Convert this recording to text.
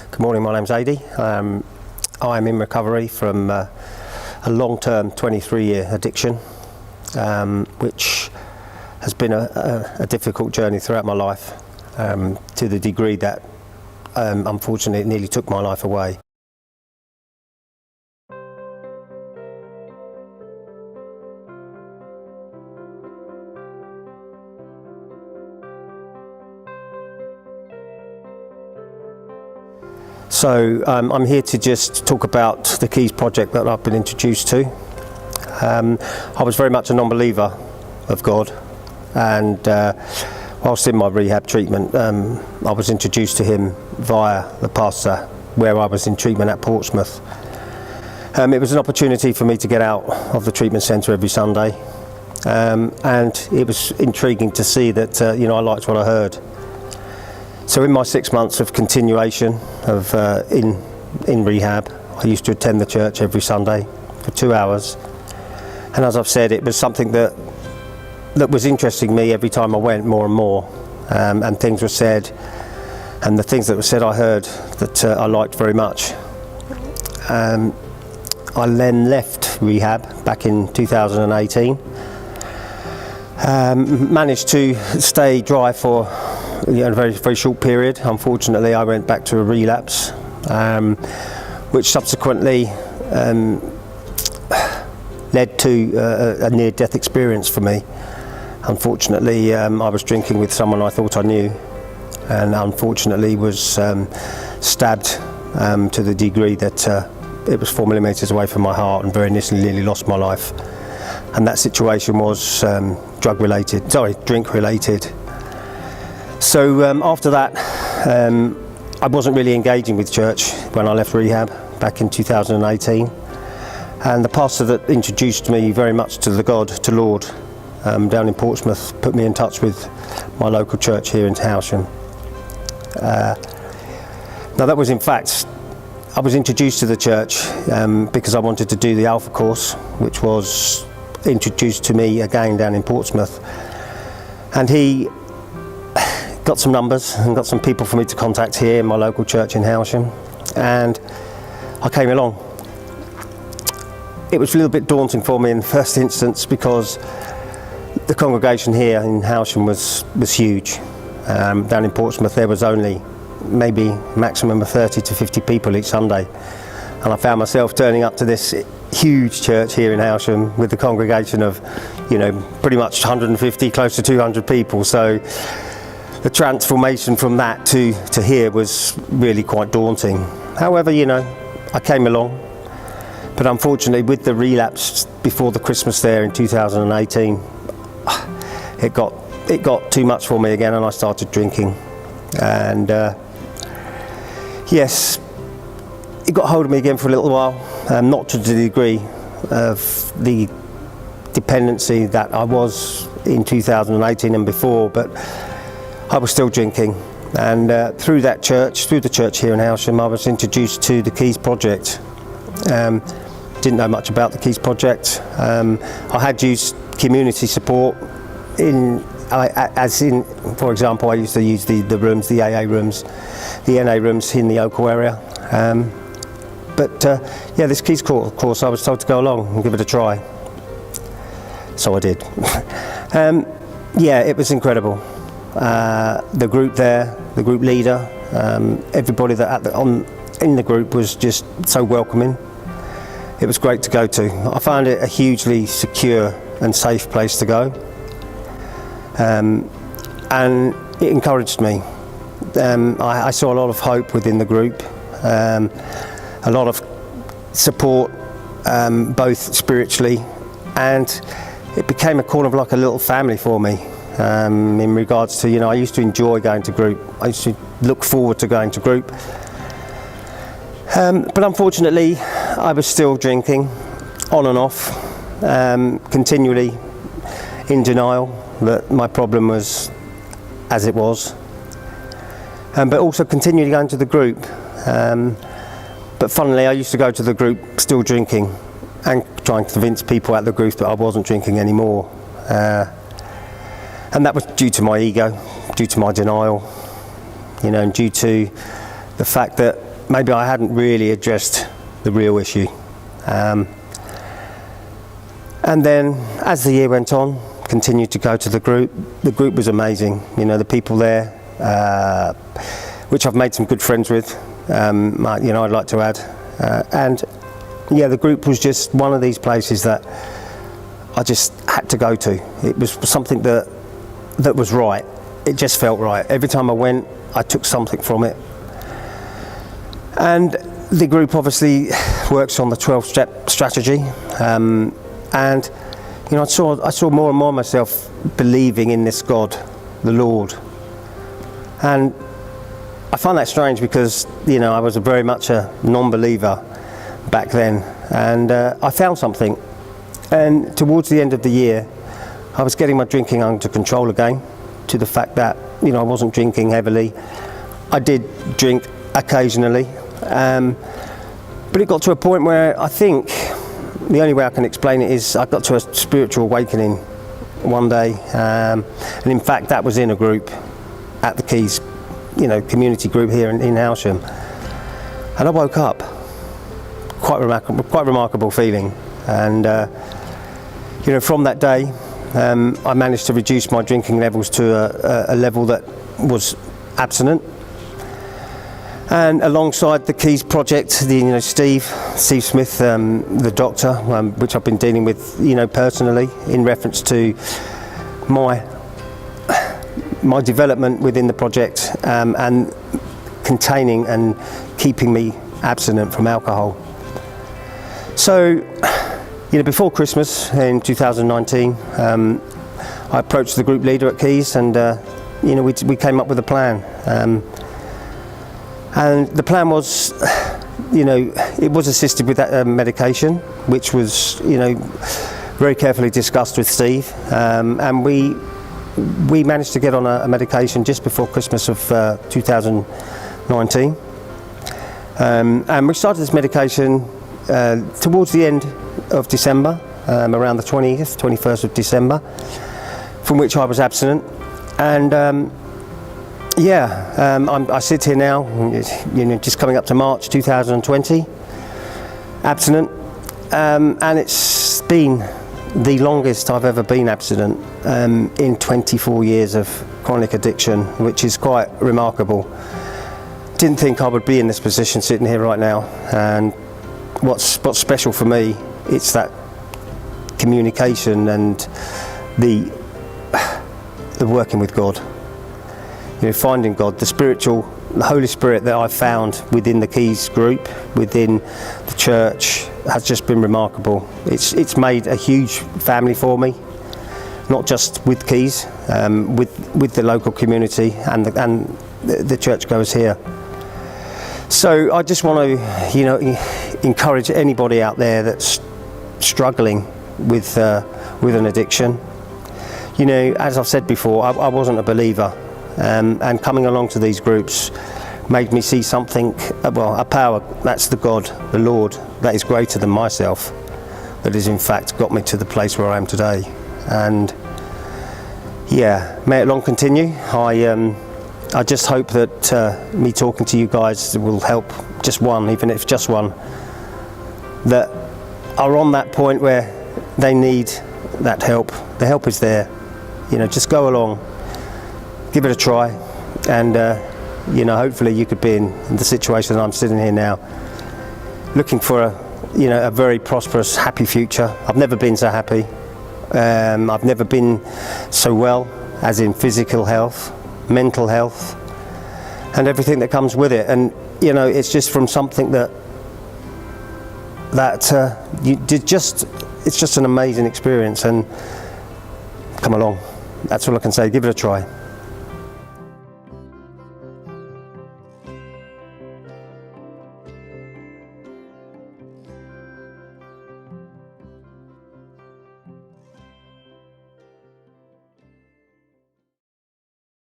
Good morning, my name's Adi. I'm in recovery from a long-term 23-year addiction, which has been a difficult journey throughout my life, to the degree that unfortunately it nearly took my life away. So I'm here to just talk about the Keys project that I've been introduced to. I was very much a non-believer of God, and whilst in my rehab treatment I was introduced to him via the pastor where I was in treatment at Portsmouth. It was an opportunity for me to get out of the treatment centre every Sunday, and it was intriguing to see that I liked what I heard. So in my 6 months of continuation of in rehab, I used to attend the church every Sunday for 2 hours, and as I've said, it was something that was interesting me every time I went, more and more, and things were said, and the things that were said I heard that I liked very much. I then left rehab back in 2018, managed to stay dry for a very, very short period. Unfortunately, I went back to a relapse, which subsequently led to a near-death experience for me. Unfortunately, I was drinking with someone I thought I knew, and unfortunately was stabbed to the degree that it was 4 millimetres away from my heart, and very nearly lost my life. And that situation was drink related. So after that, I wasn't really engaging with church when I left rehab back in 2018. And the pastor that introduced me very much to the Lord down in Portsmouth put me in touch with my local church here in Howsham. Now that was, in fact, I was introduced to the church because I wanted to do the Alpha course, which was introduced to me again down in Portsmouth. And he got some numbers and got some people for me to contact here in my local church in Howsham, and I came along. It was a little bit daunting for me in the first instance because the congregation here in Howsham was huge. Down in Portsmouth there was only maybe maximum of 30 to 50 people each Sunday, and I found myself turning up to this huge church here in Howsham with the congregation of pretty much 150, close to 200 people. So the transformation from that to here was really quite daunting. However, I came along, but unfortunately with the relapse before the Christmas there in 2018, it got too much for me again, and I started drinking. And yes, it got hold of me again for a little while, not to the degree of the dependency that I was in 2018 and before, but I was still drinking. And through the church here in Howsham, I was introduced to the Keys project. Didn't know much about the Keys project. I had used community support for example, I used to use the rooms, the AA rooms, the NA rooms in the Oakham area. But this Keys course, I was told to go along and give it a try. So I did. It was incredible. The group there, the group leader, everybody that in the group was just so welcoming. It was great to go to. I found it a hugely secure and safe place to go, and it encouraged me. I saw a lot of hope within the group, a lot of support, both spiritually, and it became a kind of like a little family for me. In regards to, I used to enjoy going to group. I used to look forward to going to group. But unfortunately, I was still drinking, on and off, continually in denial that my problem was as it was, but also continually going to the group. But funnily, I used to go to the group still drinking and trying to convince people at the group that I wasn't drinking anymore. And that was due to my ego, due to my denial, and due to the fact that maybe I hadn't really addressed the real issue. And then as the year went on, continued to go to the group. The group was amazing, you know, the people there, which I've made some good friends with, you know, I'd like to add. And yeah, the group was just one of these places that I just had to go to. It was something that was right. It just felt right. Every time I went, I took something from it. And the group obviously works on the 12-step strategy. And you know, I saw more and more myself believing in this God, the Lord. And I find that strange because, you know, I was very much a non-believer back then, and I found something. And towards the end of the year, I was getting my drinking under control again, to the fact that, you know, I wasn't drinking heavily. I did drink occasionally, but it got to a point where I think the only way I can explain it is I got to a spiritual awakening one day, and in fact that was in a group at the Keys, you know, community group here in Howsham, and I woke up. Quite remarkable feeling, and you know, from that day I managed to reduce my drinking levels to a level that was abstinent. And alongside the Keys project, you know, Steve Smith, the doctor, which I've been dealing with, you know, personally in reference to my development within the project, and containing and keeping me abstinent from alcohol. So, you know, before Christmas in 2019, I approached the group leader at Keys, and you know, we came up with a plan. And the plan was, you know, it was assisted with that medication, which was, you know, very carefully discussed with Steve, and we managed to get on a medication just before Christmas of 2019, and we started this medication towards the end of December, around the 21st of December, from which I was abstinent. And I sit here now, you know, just coming up to March 2020, abstinent, and it's been the longest I've ever been abstinent, in 24 years of chronic addiction, which is quite remarkable. Didn't think I would be in this position sitting here right now, and what's special for me, it's that communication and the working with God. You know, finding God, the Holy Spirit that I've found within the Keys group, within the church, has just been remarkable. It's made a huge family for me, not just with Keys, with the local community and the churchgoers here. So I just want to, you know, encourage anybody out there that's struggling with an addiction. You know, as I've said before, I wasn't a believer. And coming along to these groups made me see something, a power, that's the God, the Lord, that is greater than myself, that has in fact got me to the place where I am today. And yeah, may it long continue. I just hope that me talking to you guys will help just one, even if just one, that are on that point where they need that help. The help is there. You know, just go along, give it a try, and you know, hopefully you could be in the situation that I'm sitting here now, looking for a very prosperous, happy future. I've never been so happy. I've never been so well, as in physical health, mental health, and everything that comes with it. And you know, it's just from something that you did it's just an amazing experience. And come along. That's all I can say. Give it a try.